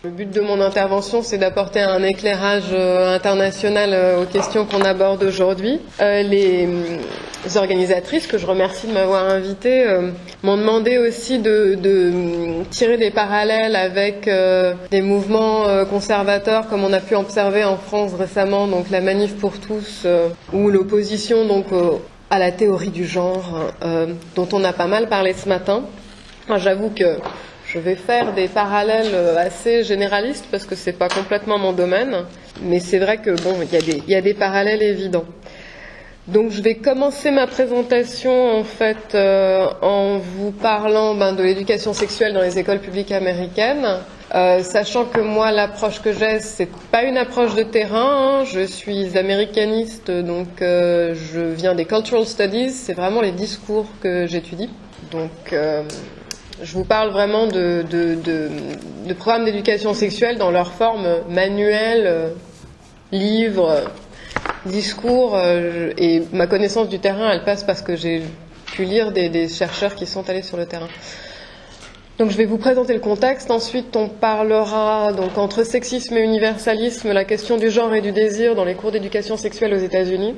Le but de mon intervention, c'est d'apporter un éclairage international aux questions qu'on aborde aujourd'hui. Les organisatrices, que je remercie de m'avoir invitée, m'ont demandé aussi de tirer des parallèles avec des mouvements conservateurs, comme on a pu observer en France récemment, donc la Manif pour tous, ou l'opposition donc à la théorie du genre, dont on a pas mal parlé ce matin. Enfin, j'avoue que je vais faire des parallèles assez généralistes parce que c'est pas complètement mon domaine, mais c'est vrai que bon, il y a des parallèles évidents. Donc je vais commencer ma présentation en fait en vous parlant de l'éducation sexuelle dans les écoles publiques américaines, sachant que moi l'approche que j'ai, c'est pas une approche de terrain, hein. Je suis américaniste, donc je viens des cultural studies, c'est vraiment les discours que j'étudie. Donc je vous parle vraiment de programmes d'éducation sexuelle dans leur forme manuelle, livre, discours, et ma connaissance du terrain, elle passe parce que j'ai pu lire des chercheurs qui sont allés sur le terrain. Donc je vais vous présenter le contexte, ensuite on parlera donc entre sexisme et universalisme, la question du genre et du désir dans les cours d'éducation sexuelle aux États-Unis.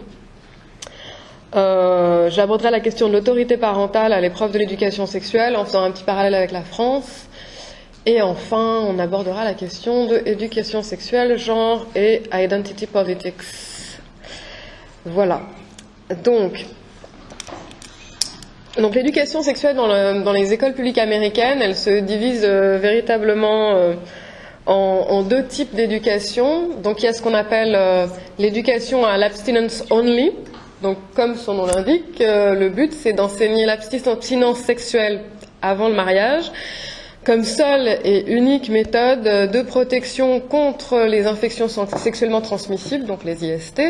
J'aborderai la question de l'autorité parentale à l'épreuve de l'éducation sexuelle en faisant un petit parallèle avec la France. Et enfin, on abordera la question de l'éducation sexuelle, genre et identity politics. Voilà. Donc l'éducation sexuelle dans les écoles publiques américaines, elle se divise véritablement en deux types d'éducation. Donc il y a ce qu'on appelle l'éducation à l'abstinence only. Donc, comme son nom l'indique, le but, c'est d'enseigner l'abstinence sexuelle avant le mariage comme seule et unique méthode de protection contre les infections sexuellement transmissibles, donc les IST,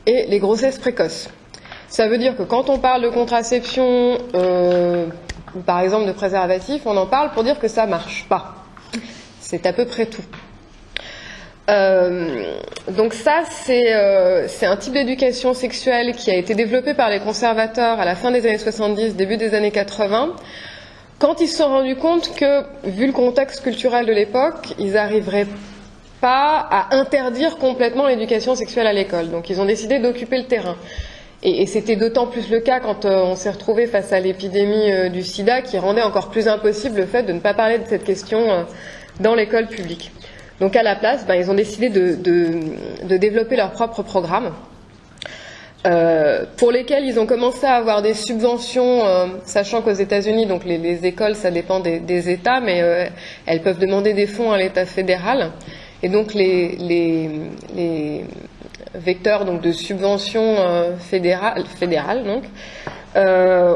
et les grossesses précoces. Ça veut dire que quand on parle de contraception, ou par exemple de préservatif, on en parle pour dire que ça marche pas. C'est à peu près tout. Donc ça, c'est un type d'éducation sexuelle qui a été développé par les conservateurs à la fin des années 70, début des années 80, quand ils se sont rendus compte que, vu le contexte culturel de l'époque, ils n'arriveraient pas à interdire complètement l'éducation sexuelle à l'école. Donc ils ont décidé d'occuper le terrain. Et c'était d'autant plus le cas quand on s'est retrouvé face à l'épidémie du sida, qui rendait encore plus impossible le fait de ne pas parler de cette question dans l'école publique. Donc à la place, ils ont décidé de développer leur propre programme, pour lesquels ils ont commencé à avoir des subventions, sachant qu'aux États-Unis, donc les écoles, ça dépend des États, mais elles peuvent demander des fonds à l'État fédéral. Et donc les vecteurs donc, de subventions fédérales donc,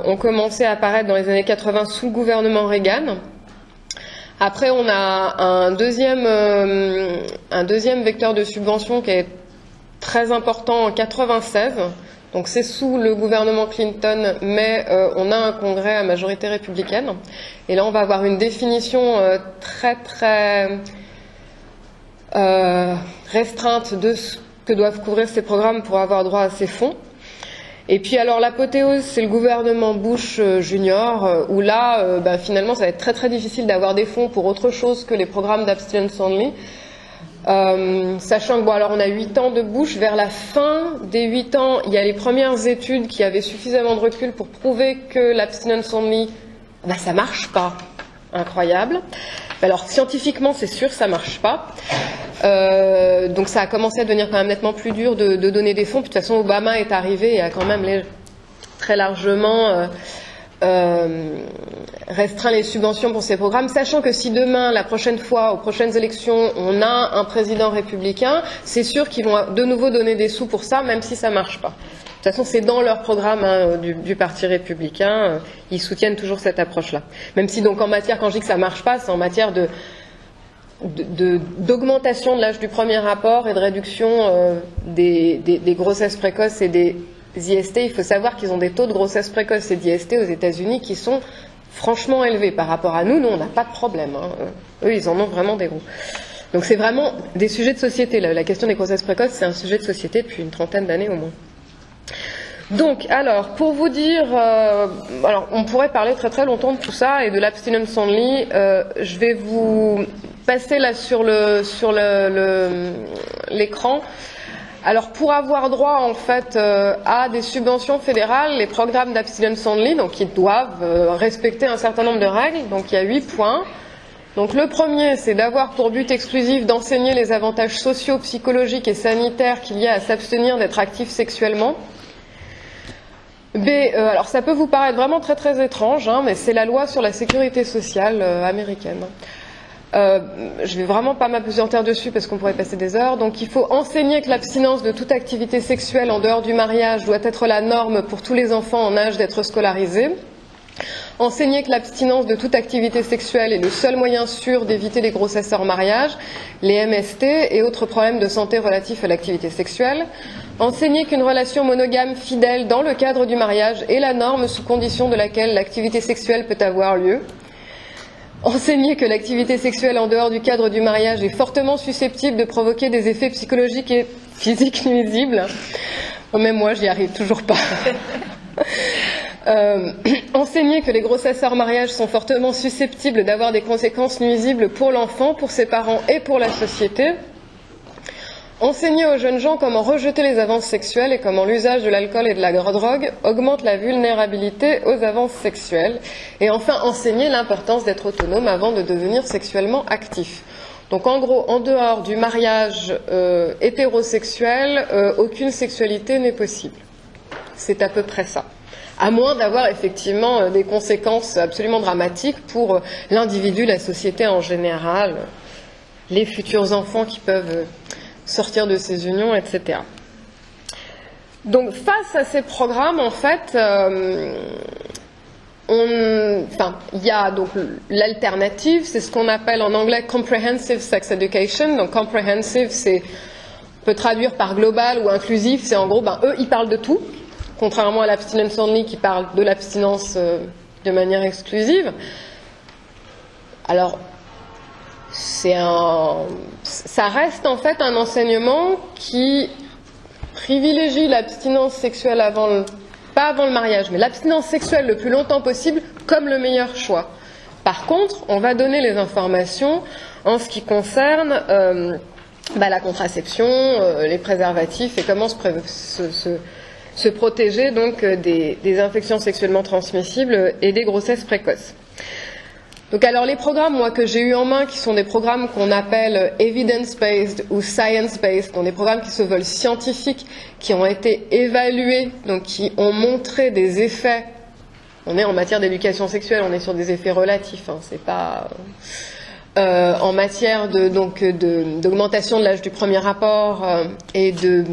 ont commencé à apparaître dans les années 80 sous le gouvernement Reagan. Après, on a un deuxième vecteur de subvention qui est très important en 96. Donc c'est sous le gouvernement Clinton, mais on a un congrès à majorité républicaine. Et là, on va avoir une définition très restreinte de ce que doivent couvrir ces programmes pour avoir droit à ces fonds. Et puis alors l'apothéose, c'est le gouvernement Bush Junior, où là, finalement, ça va être très difficile d'avoir des fonds pour autre chose que les programmes d'abstinence only. Sachant que, alors on a 8 ans de Bush, vers la fin des 8 ans, il y a les premières études qui avaient suffisamment de recul pour prouver que l'abstinence only, ça marche pas. Incroyable. Alors scientifiquement, c'est sûr, ça marche pas. Donc ça a commencé à devenir quand même nettement plus dur de donner des fonds. Puis de toute façon, Obama est arrivé et a quand même très largement restreint les subventions pour ces programmes, sachant que si demain, la prochaine fois, aux prochaines élections, on a un président républicain, c'est sûr qu'ils vont de nouveau donner des sous pour ça, même si ça marche pas. De toute façon, c'est dans leur programme du Parti républicain, ils soutiennent toujours cette approche-là. Même si donc en matière, quand je dis que ça marche pas, c'est en matière d'augmentation de l'âge du premier rapport et de réduction des grossesses précoces et des IST. Il faut savoir qu'ils ont des taux de grossesse précoce et d'IST aux États-Unis qui sont franchement élevés par rapport à nous. Nous, on n'a pas de problème. Eux, ils en ont vraiment des gros. Donc c'est vraiment des sujets de société. La question des grossesses précoces, c'est un sujet de société depuis une trentaine d'années au moins. Donc, alors, pour vous dire, alors, on pourrait parler très longtemps de tout ça et de l'abstinence only. Je vais vous passer là sur l'écran. Alors pour avoir droit en fait à des subventions fédérales, les programmes d'abstinence only, donc ils doivent respecter un certain nombre de règles. Donc il y a 8 points. Donc le premier, c'est d'avoir pour but exclusif d'enseigner les avantages sociaux, psychologiques et sanitaires qu'il y a à s'abstenir d'être actif sexuellement. B, alors ça peut vous paraître vraiment très très étrange, hein, mais c'est la loi sur la sécurité sociale américaine. Je vais vraiment pas m'apesantir dessus parce qu'on pourrait passer des heures. Donc il faut enseigner que l'abstinence de toute activité sexuelle en dehors du mariage doit être la norme pour tous les enfants en âge d'être scolarisés. Enseigner que l'abstinence de toute activité sexuelle est le seul moyen sûr d'éviter les grossesses hors mariage, les MST et autres problèmes de santé relatifs à l'activité sexuelle. Enseigner qu'une relation monogame fidèle dans le cadre du mariage est la norme sous condition de laquelle l'activité sexuelle peut avoir lieu. Enseigner que l'activité sexuelle en dehors du cadre du mariage est fortement susceptible de provoquer des effets psychologiques et physiques nuisibles. Même moi, j'y arrive toujours pas. Enseigner que les grossesses hors mariage sont fortement susceptibles d'avoir des conséquences nuisibles pour l'enfant, pour ses parents et pour la société. Enseigner aux jeunes gens comment rejeter les avances sexuelles et comment l'usage de l'alcool et de la drogue augmente la vulnérabilité aux avances sexuelles. Et enfin, enseigner l'importance d'être autonome avant de devenir sexuellement actif. Donc en gros, en dehors du mariage hétérosexuel, aucune sexualité n'est possible. C'est à peu près ça. À moins d'avoir effectivement des conséquences absolument dramatiques pour l'individu, la société en général, les futurs enfants qui peuvent sortir de ces unions, etc. Donc face à ces programmes, en fait, il y a donc l'alternative, c'est ce qu'on appelle en anglais comprehensive sex education. Donc comprehensive, on peut traduire par global ou inclusif, c'est en gros, eux, ils parlent de tout, contrairement à l'abstinence only qui parle de l'abstinence de manière exclusive. Alors, ça reste en fait un enseignement qui privilégie l'abstinence sexuelle pas avant le mariage, mais l'abstinence sexuelle le plus longtemps possible comme le meilleur choix. Par contre, on va donner les informations en ce qui concerne la contraception, les préservatifs et comment se protéger donc des infections sexuellement transmissibles et des grossesses précoces. Donc alors les programmes moi que j'ai eu en main, qui sont des programmes qu'on appelle evidence-based ou science-based, donc des programmes qui se veulent scientifiques, qui ont été évalués, donc qui ont montré des effets. On est en matière d'éducation sexuelle, on est sur des effets relatifs, hein, c'est pas en matière d'augmentation de l'âge du premier rapport et de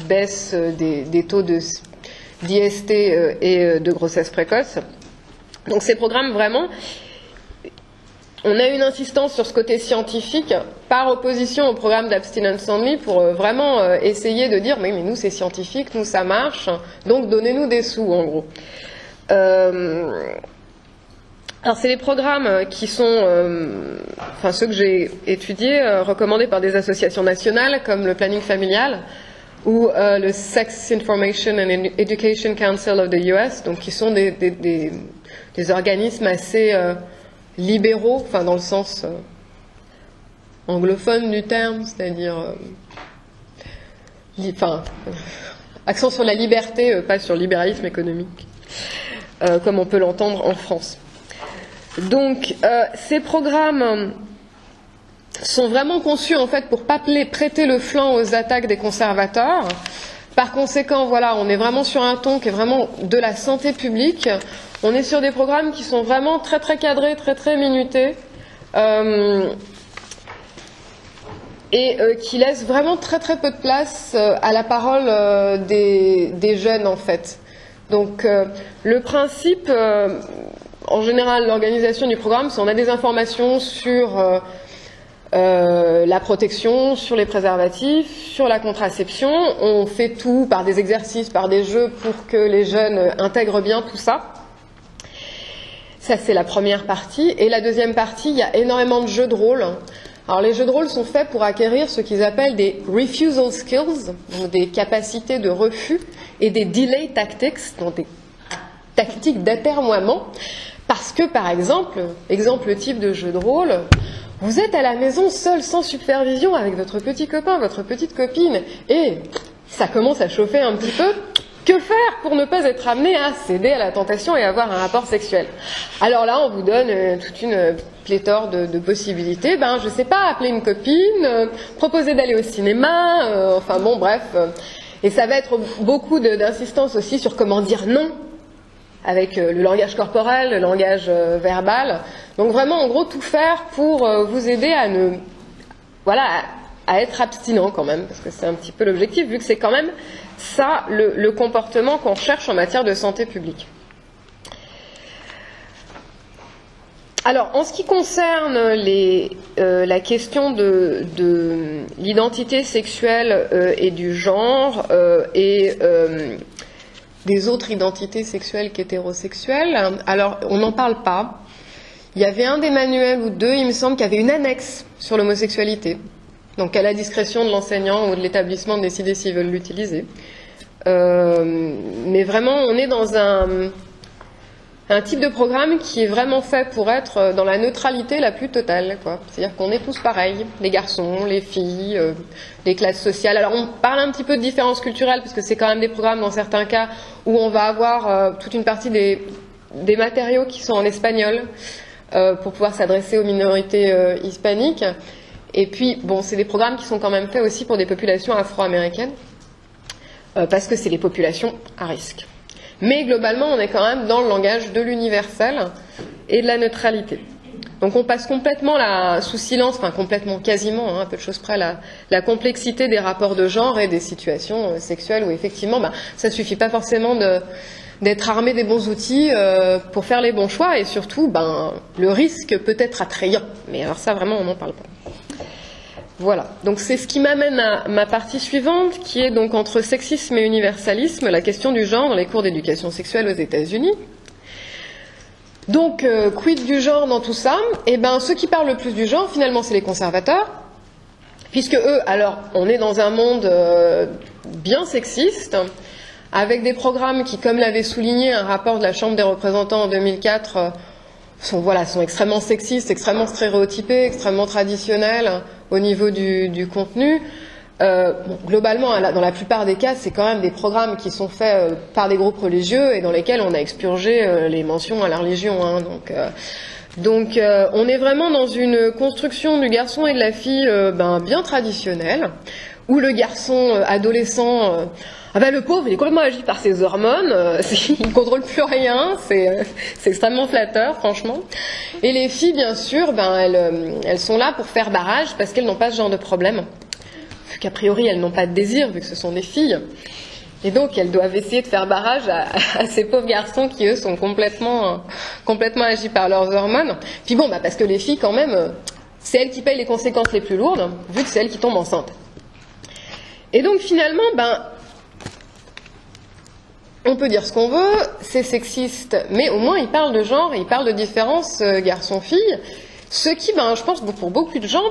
baisse des taux d'IST et de grossesse précoce. Donc ces programmes, vraiment, on a une insistance sur ce côté scientifique par opposition au programme d'abstinence only pour vraiment essayer de dire mais nous c'est scientifique, nous ça marche, donc donnez-nous des sous en gros. Alors c'est les programmes qui sont, ceux que j'ai étudiés, recommandés par des associations nationales comme le planning familial ou le Sex Information and Education Council of the US, donc qui sont des organismes assez libéraux, enfin dans le sens anglophone du terme, c'est-à-dire accent sur la liberté, pas sur le libéralisme économique, comme on peut l'entendre en France. Donc ces programmes sont vraiment conçus en fait pour pas prêter le flanc aux attaques des conservateurs. Par conséquent, voilà, on est vraiment sur un ton qui est vraiment de la santé publique. On est sur des programmes qui sont vraiment très très cadrés, très très minutés, et qui laissent vraiment très très peu de place à la parole des jeunes en fait. Donc le principe, en général, l'organisation du programme, c'est on a des informations sur la protection, sur les préservatifs, sur la contraception. On fait tout par des exercices, par des jeux pour que les jeunes intègrent bien tout ça. Ça, c'est la première partie. Et la deuxième partie, il y a énormément de jeux de rôle. Alors, les jeux de rôle sont faits pour acquérir ce qu'ils appellent des refusal skills, donc des capacités de refus, et des delay tactics, donc des tactiques d'atermoiement. Parce que, par exemple type de jeu de rôle, vous êtes à la maison seul, sans supervision, avec votre petit copain, votre petite copine, et ça commence à chauffer un petit peu. Que faire pour ne pas être amené à céder à la tentation et avoir un rapport sexuel? Alors là, on vous donne toute une pléthore de possibilités. Je sais pas, appeler une copine, proposer d'aller au cinéma, enfin bon, bref. Et ça va être beaucoup d'insistance aussi sur comment dire non, avec le langage corporel, le langage verbal. Donc vraiment, en gros, tout faire pour vous aider à ne... Voilà, à être abstinent quand même, parce que c'est un petit peu l'objectif, vu que c'est quand même ça le comportement qu'on cherche en matière de santé publique. Alors, en ce qui concerne la question de l'identité sexuelle et du genre et des autres identités sexuelles qu'hétérosexuelles, alors on n'en parle pas. Il y avait un des manuels ou deux, il me semble, qui avait une annexe sur l'homosexualité. Donc à la discrétion de l'enseignant ou de l'établissement de décider s'ils veulent l'utiliser. Mais vraiment, on est dans un type de programme qui est vraiment fait pour être dans la neutralité la plus totale, quoi. C'est-à-dire qu'on est tous pareils, les garçons, les filles, les classes sociales. Alors on parle un petit peu de différences culturelles, parce que c'est quand même des programmes dans certains cas où on va avoir toute une partie des matériaux qui sont en espagnol pour pouvoir s'adresser aux minorités hispaniques. Et puis, bon, c'est des programmes qui sont quand même faits aussi pour des populations afro-américaines, parce que c'est les populations à risque. Mais globalement, on est quand même dans le langage de l'universel et de la neutralité. Donc on passe complètement sous silence, enfin complètement, quasiment, à peu de choses près, la complexité des rapports de genre et des situations sexuelles où effectivement, ça ne suffit pas forcément d'être armé des bons outils pour faire les bons choix, et surtout, le risque peut être attrayant. Mais alors ça, vraiment, on n'en parle pas. Voilà, donc c'est ce qui m'amène à ma partie suivante, qui est donc entre sexisme et universalisme, la question du genre dans les cours d'éducation sexuelle aux États-Unis. Donc, quid du genre dans tout ça? Eh bien, ceux qui parlent le plus du genre, finalement, c'est les conservateurs, puisque eux, alors, on est dans un monde bien sexiste, avec des programmes qui, comme l'avait souligné un rapport de la Chambre des représentants en 2004, sont extrêmement sexistes, extrêmement stéréotypés, extrêmement traditionnels au niveau du contenu. Globalement, dans la plupart des cas, c'est quand même des programmes qui sont faits par des groupes religieux et dans lesquels on a expurgé les mentions à la religion. Donc, on est vraiment dans une construction du garçon et de la fille bien traditionnelle, où le garçon adolescent... le pauvre, il est complètement agi par ses hormones, il ne contrôle plus rien, c'est extrêmement flatteur, franchement. Et les filles, bien sûr, elles sont là pour faire barrage, parce qu'elles n'ont pas ce genre de problème. Vu qu'a priori, elles n'ont pas de désir, vu que ce sont des filles. Et donc, elles doivent essayer de faire barrage à ces pauvres garçons qui, eux, sont complètement agis par leurs hormones. Puis bon, parce que les filles, quand même, c'est elles qui payent les conséquences les plus lourdes, vu que c'est elles qui tombent enceintes. Et donc, finalement, on peut dire ce qu'on veut, c'est sexiste, mais au moins il parle de genre, il parle de différence garçon-fille, ce qui, je pense, pour beaucoup de gens,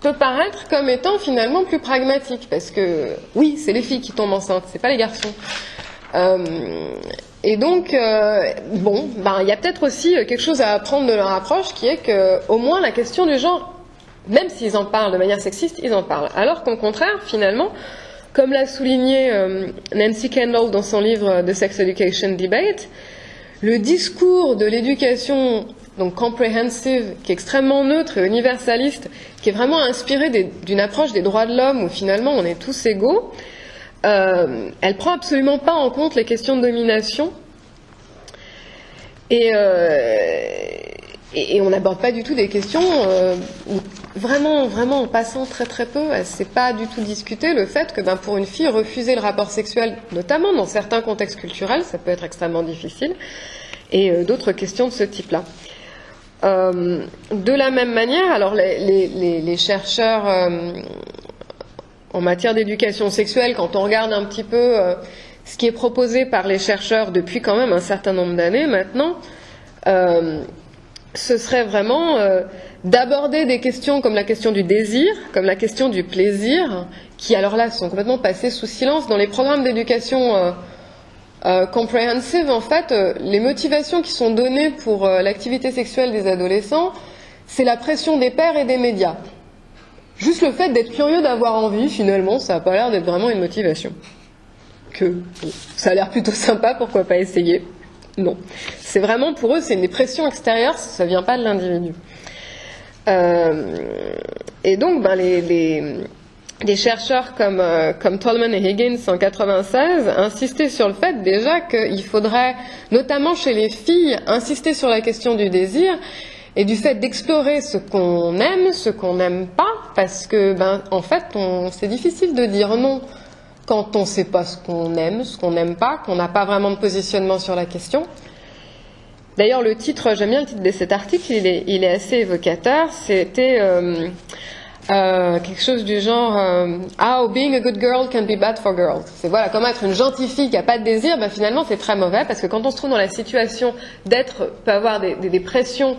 peut paraître comme étant finalement plus pragmatique, parce que, oui, c'est les filles qui tombent enceintes, c'est pas les garçons. Et donc, il y a peut-être aussi quelque chose à apprendre de leur approche, qui est qu'au moins la question du genre, même s'ils en parlent de manière sexiste, ils en parlent. Alors qu'au contraire, finalement, comme l'a souligné Nancy Kendall dans son livre The Sex Education Debate, le discours de l'éducation donc comprehensive, qui est extrêmement neutre et universaliste, qui est vraiment inspiré d'une approche des droits de l'homme où finalement on est tous égaux, elle prend absolument pas en compte les questions de domination et on n'aborde pas du tout des questions où vraiment en passant très très peu, elle ne s'est pas du tout discuté le fait que pour une fille, refuser le rapport sexuel, notamment dans certains contextes culturels, ça peut être extrêmement difficile, et d'autres questions de ce type-là. De la même manière, alors les chercheurs en matière d'éducation sexuelle, quand on regarde un petit peu ce qui est proposé par les chercheurs depuis quand même un certain nombre d'années maintenant, ce serait vraiment d'aborder des questions comme la question du désir, comme la question du plaisir, qui alors là sont complètement passées sous silence. Dans les programmes d'éducation comprehensive, en fait, les motivations qui sont données pour l'activité sexuelle des adolescents, c'est la pression des pairs et des médias. Juste le fait d'être curieux, d'avoir envie, finalement, ça n'a pas l'air d'être vraiment une motivation. Ça a l'air plutôt sympa, pourquoi pas essayer? Non. C'est vraiment, pour eux, c'est une pression extérieure, ça ne vient pas de l'individu. Et donc, des chercheurs comme Tolman et Higgins en 1996 insistaient sur le fait déjà qu'il faudrait, notamment chez les filles, insister sur la question du désir et du fait d'explorer ce qu'on aime, ce qu'on n'aime pas, parce que, en fait, c'est difficile de dire non quand on ne sait pas ce qu'on aime, ce qu'on n'aime pas, qu'on n'a pas vraiment de positionnement sur la question. D'ailleurs, le titre, j'aime bien le titre de cet article, il est assez évocateur. C'était quelque chose du genre How being a good girl can be bad for girls. C'est voilà, comment être une gentille fille qui n'a pas de désir, finalement c'est très mauvais, parce que quand on se trouve dans la situation peut avoir des pressions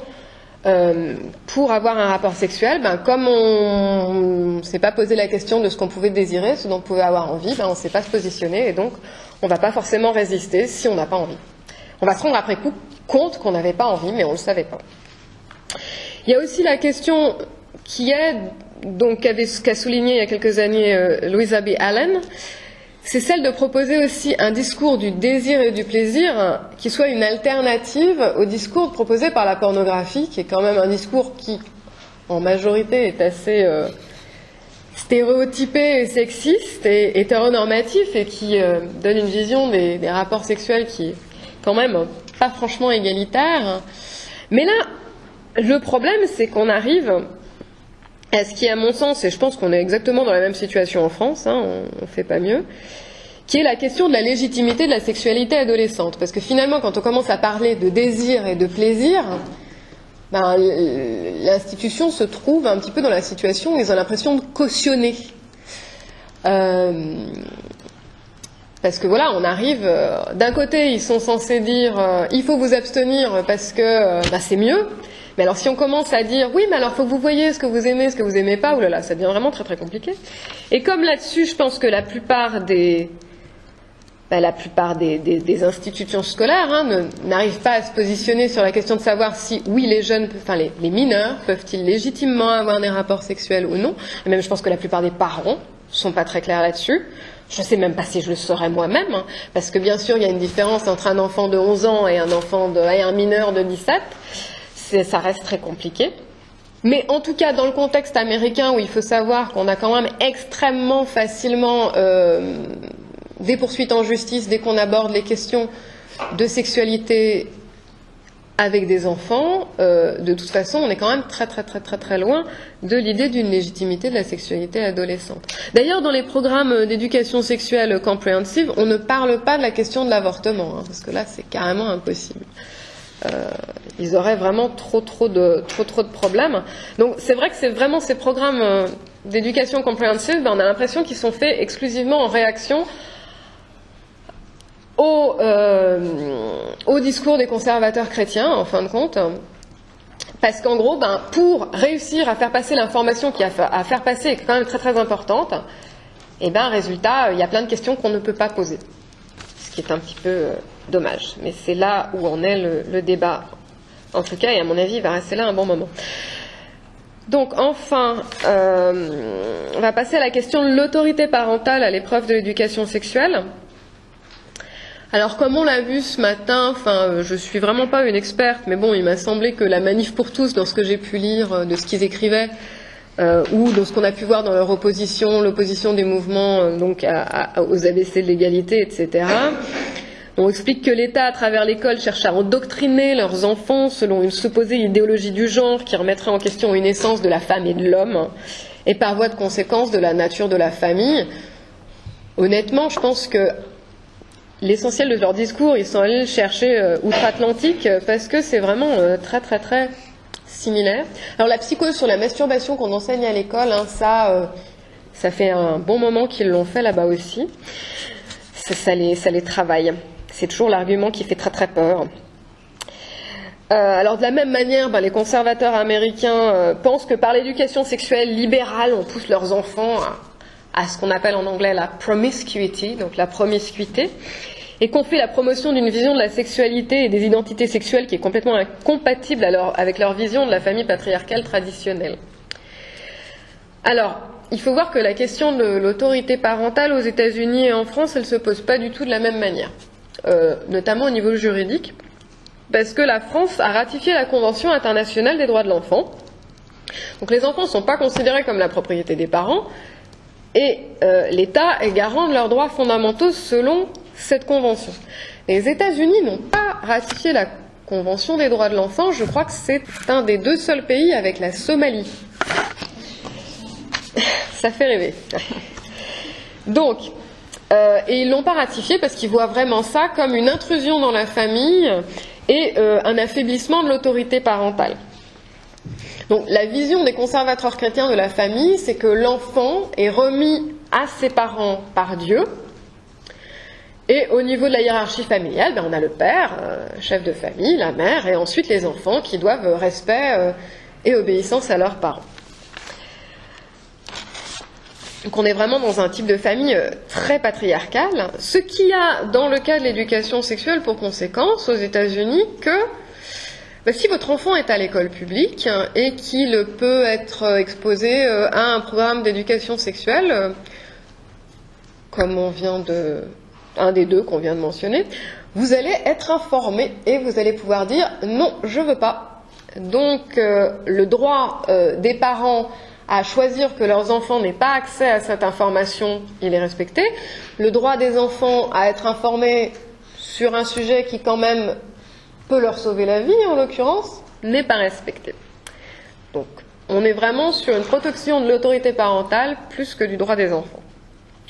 pour avoir un rapport sexuel, comme on ne s'est pas posé la question de ce qu'on pouvait désirer, ce dont on pouvait avoir envie, on ne sait pas se positionner, et donc on ne va pas forcément résister si on n'a pas envie. On va se rendre après coup compte qu'on n'avait pas envie, mais on ne le savait pas. Il y a aussi la question qu'a souligné il y a quelques années Louisa B. Allen, c'est celle de proposer aussi un discours du désir et du plaisir qui soit une alternative au discours proposé par la pornographie, qui est quand même un discours qui, en majorité, est assez stéréotypé et sexiste et hétéronormatif, et qui donne une vision des rapports sexuels qui est quand même pas franchement égalitaire. Mais là, le problème, c'est qu'on arrive à ce qui, à mon sens, et je pense qu'on est exactement dans la même situation en France, on ne fait pas mieux, qui est la question de la légitimité de la sexualité adolescente. Parce que finalement, quand on commence à parler de désir et de plaisir, l'institution se trouve un petit peu dans la situation où ils ont l'impression de cautionner. Parce que voilà, on arrive, d'un côté, ils sont censés dire il faut vous abstenir parce que c'est mieux. Mais alors si on commence à dire oui, mais alors faut que vous voyez ce que vous aimez, ce que vous aimez pas, oulala, ça devient vraiment très très compliqué. Et comme là-dessus, je pense que la plupart des institutions scolaires n'arrivent pas à se positionner sur la question de savoir si, oui, les mineurs peuvent-ils légitimement avoir des rapports sexuels ou non. Et même je pense que la plupart des parents sont pas très clairs là-dessus. Je ne sais même pas si je le saurais moi-même, parce que bien sûr il y a une différence entre un enfant de 11 ans et un mineur de 17. Ça reste très compliqué. Mais en tout cas, dans le contexte américain, où il faut savoir qu'on a quand même extrêmement facilement des poursuites en justice dès qu'on aborde les questions de sexualité avec des enfants, de toute façon, on est quand même très très très très très loin de l'idée d'une légitimité de la sexualité adolescente. D'ailleurs, dans les programmes d'éducation sexuelle comprehensive, on ne parle pas de la question de l'avortement, parce que là, c'est carrément impossible. Ils auraient vraiment trop de problèmes. Donc c'est vrai que c'est vraiment ces programmes d'éducation comprehensive, on a l'impression qu'ils sont faits exclusivement en réaction au discours des conservateurs chrétiens, en fin de compte, parce qu'en gros, pour réussir à faire passer l'information qui a à faire passer est quand même très très importante, et résultat, il y a plein de questions qu'on ne peut pas poser, ce qui est un petit peu dommage. Mais c'est là où en est le débat, en tout cas, et à mon avis, il va rester là un bon moment. Donc enfin, on va passer à la question de l'autorité parentale à l'épreuve de l'éducation sexuelle. Alors comme on l'a vu ce matin, je suis vraiment pas une experte, mais bon, il m'a semblé que la Manif pour tous, dans ce que j'ai pu lire de ce qu'ils écrivaient, ou dans ce qu'on a pu voir dans leur opposition, l'opposition des mouvements aux ABC de l'égalité, etc., on explique que l'État, à travers l'école, cherche à endoctriner leurs enfants selon une supposée idéologie du genre qui remettrait en question une essence de la femme et de l'homme, et par voie de conséquence de la nature de la famille. Honnêtement, je pense que l'essentiel de leur discours, ils sont allés le chercher outre-Atlantique, parce que c'est vraiment très très très similaire. Alors la psychose sur la masturbation qu'on enseigne à l'école, ça fait un bon moment qu'ils l'ont fait là-bas aussi. Ça les travaille. C'est toujours l'argument qui fait très très peur. Alors de la même manière, les conservateurs américains pensent que par l'éducation sexuelle libérale, on pousse leurs enfants à ce qu'on appelle en anglais la promiscuity, donc la promiscuité. et qu'on fait la promotion d'une vision de la sexualité et des identités sexuelles qui est complètement incompatible avec leur vision de la famille patriarcale traditionnelle. Alors, il faut voir que la question de l'autorité parentale aux États-Unis et en France, elle ne se pose pas du tout de la même manière, notamment au niveau juridique, parce que la France a ratifié la Convention internationale des droits de l'enfant. Donc les enfants ne sont pas considérés comme la propriété des parents, et l'État est garant de leurs droits fondamentaux selon cette convention. Les États-Unis n'ont pas ratifié la Convention des droits de l'enfant, je crois que c'est un des 2 seuls pays avec la Somalie. Ça fait rêver. Donc, et ils ne l'ont pas ratifié parce qu'ils voient vraiment ça comme une intrusion dans la famille et un affaiblissement de l'autorité parentale. Donc la vision des conservateurs chrétiens de la famille, c'est que l'enfant est remis à ses parents par Dieu. Et au niveau de la hiérarchie familiale, on a le père, chef de famille, la mère, et ensuite les enfants qui doivent respect et obéissance à leurs parents. Donc on est vraiment dans un type de famille très patriarcale, ce qui a, dans le cas de l'éducation sexuelle, pour conséquence aux États-Unis que si votre enfant est à l'école publique et qu'il peut être exposé à un programme d'éducation sexuelle, comme un des 2 qu'on vient de mentionner, vous allez être informé et vous allez pouvoir dire non, je veux pas. Donc le droit des parents à choisir que leurs enfants n'aient pas accès à cette information, il est respecté. Le droit des enfants à être informés sur un sujet qui quand même peut leur sauver la vie, en l'occurrence, n'est pas respecté. Donc, on est vraiment sur une protection de l'autorité parentale plus que du droit des enfants.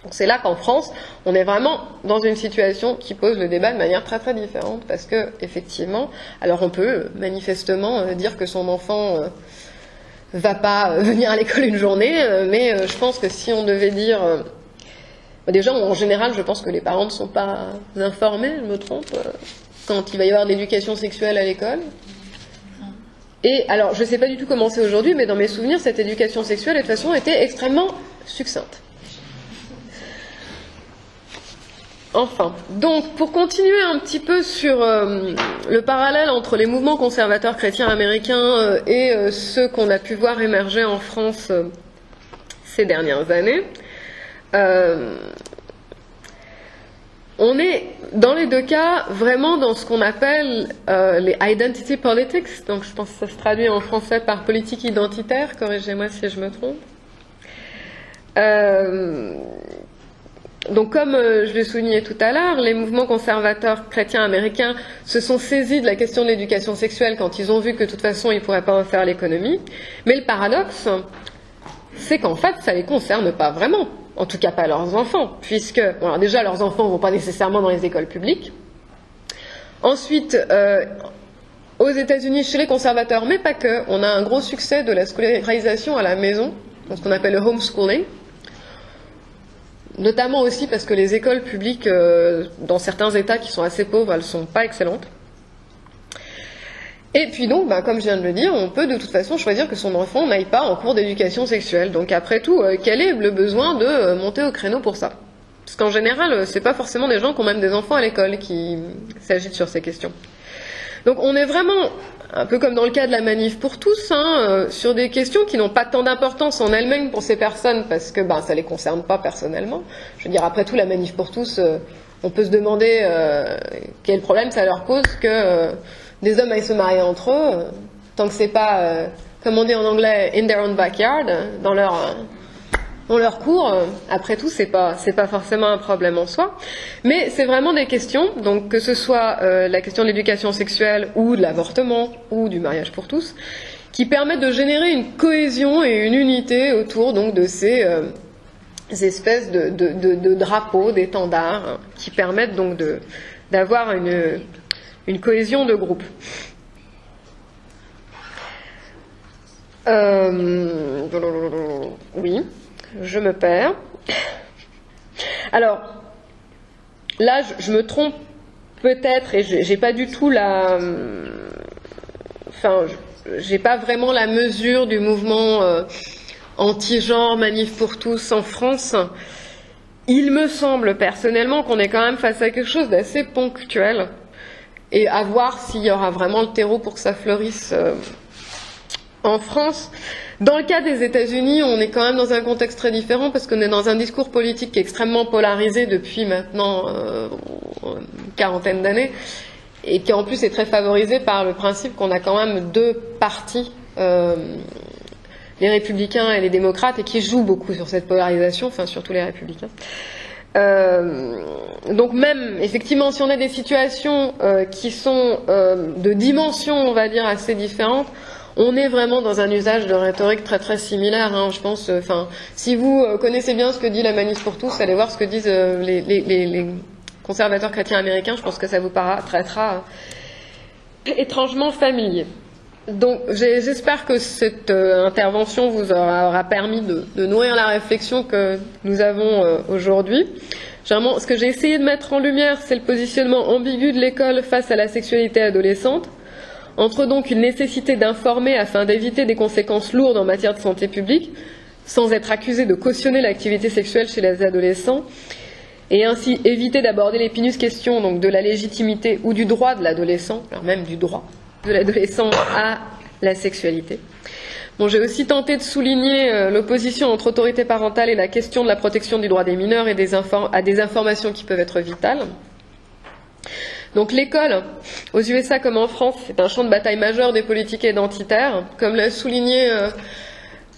Donc, c'est là qu'en France, on est vraiment dans une situation qui pose le débat de manière très très différente, parce que, effectivement, alors on peut manifestement dire que son enfant va pas venir à l'école une journée, mais je pense que si on devait dire... déjà, en général, je pense que les parents ne sont pas informés, je me trompe, quand il va y avoir de l'éducation sexuelle à l'école. Et alors, je ne sais pas du tout comment c'est aujourd'hui, mais dans mes souvenirs, cette éducation sexuelle, de toute façon, était extrêmement succincte. Enfin, donc, pour continuer un petit peu sur le parallèle entre les mouvements conservateurs chrétiens américains et ceux qu'on a pu voir émerger en France ces dernières années, on est, dans les 2 cas, vraiment dans ce qu'on appelle les identity politics. Donc je pense que ça se traduit en français par politique identitaire, corrigez-moi si je me trompe. Donc comme je l'ai souligné tout à l'heure, les mouvements conservateurs chrétiens américains se sont saisis de la question de l'éducation sexuelle quand ils ont vu que de toute façon ils ne pourraient pas en faire l'économie. Mais le paradoxe, c'est qu'en fait ça ne les concerne pas vraiment. En tout cas pas leurs enfants, puisque, bon, alors déjà leurs enfants ne vont pas nécessairement dans les écoles publiques. Ensuite, aux États-Unis, chez les conservateurs, mais pas que, on a un gros succès de la scolarisation à la maison, ce qu'on appelle le homeschooling, notamment aussi parce que les écoles publiques, dans certains États qui sont assez pauvres, elles ne sont pas excellentes. Et puis donc, comme je viens de le dire, on peut de toute façon choisir que son enfant n'aille pas en cours d'éducation sexuelle. Donc après tout, quel est le besoin de monter au créneau pour ça? Parce qu'en général, c'est pas forcément des gens qui ont même des enfants à l'école qui s'agitent sur ces questions. Donc on est vraiment, un peu comme dans le cas de la manif pour tous, sur des questions qui n'ont pas tant d'importance en elles-mêmes pour ces personnes, parce que ça les concerne pas personnellement. Je veux dire, après tout, la manif pour tous, on peut se demander quel problème ça leur pose que... des hommes aillent se marier entre eux, tant que c'est pas, comme on dit en anglais, in their own backyard, dans leur cour, après tout, c'est pas forcément un problème en soi. Mais c'est vraiment des questions, donc que ce soit la question de l'éducation sexuelle ou de l'avortement ou du mariage pour tous, qui permettent de générer une cohésion et une unité autour donc de ces espèces de drapeaux, d'étendards, qui permettent donc d'avoir une cohésion de groupe. Oui, je me perds. Alors, là, je me trompe peut-être, et j'ai pas du tout j'ai pas vraiment la mesure du mouvement anti-genre Manif pour tous en France. il me semble personnellement qu'on est quand même face à quelque chose d'assez ponctuel, et à voir s'il y aura vraiment le terreau pour que ça fleurisse en France. Dans le cas des États-Unis, on est quand même dans un contexte très différent parce qu'on est dans un discours politique qui est extrêmement polarisé depuis maintenant une quarantaine d'années et qui en plus est très favorisé par le principe qu'on a quand même deux partis, les républicains et les démocrates, et qui jouent beaucoup sur cette polarisation, enfin surtout les républicains. Donc même, effectivement, si on a des situations qui sont de dimensions, on va dire, assez différentes, on est vraiment dans un usage de rhétorique très très similaire, hein, je pense. Enfin, si vous connaissez bien ce que dit la Manif pour tous, allez voir ce que disent les conservateurs chrétiens américains. Je pense que ça vous paraîtra étrangement familier. Donc, j'espère que cette intervention vous aura permis de nourrir la réflexion que nous avons aujourd'hui. Généralement, ce que j'ai essayé de mettre en lumière, c'est le positionnement ambigu de l'école face à la sexualité adolescente. Entre donc une nécessité d'informer afin d'éviter des conséquences lourdes en matière de santé publique, sans être accusé de cautionner l'activité sexuelle chez les adolescents, et ainsi éviter d'aborder l'épineuse question donc, de la légitimité ou du droit de l'adolescent, alors même du droit de l'adolescent à la sexualité. Bon, j'ai aussi tenté de souligner l'opposition entre autorité parentale et la question de la protection du droit des mineurs et à des informations qui peuvent être vitales. Donc l'école, aux USA comme en France, c'est un champ de bataille majeur des politiques identitaires, comme l'a souligné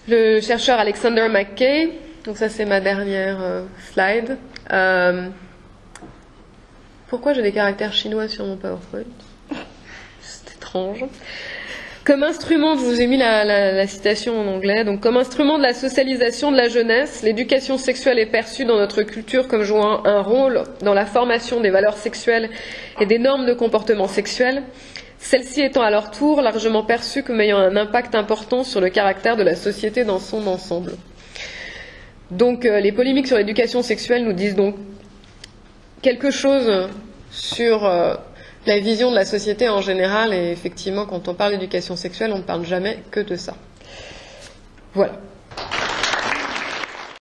le chercheur Alexander McKay. Donc ça c'est ma dernière slide. Pourquoi j'ai des caractères chinois sur mon PowerPoint? C'est étrange. Comme instrument, je vous ai mis la citation en anglais, donc comme instrument de la socialisation de la jeunesse, l'éducation sexuelle est perçue dans notre culture comme jouant un rôle dans la formation des valeurs sexuelles et des normes de comportement sexuel, celle-ci étant à leur tour largement perçue comme ayant un impact important sur le caractère de la société dans son ensemble. Donc les polémiques sur l'éducation sexuelle nous disent donc quelque chose sur la vision de la société en général, et effectivement, quand on parle d'éducation sexuelle, on ne parle jamais que de ça. Voilà.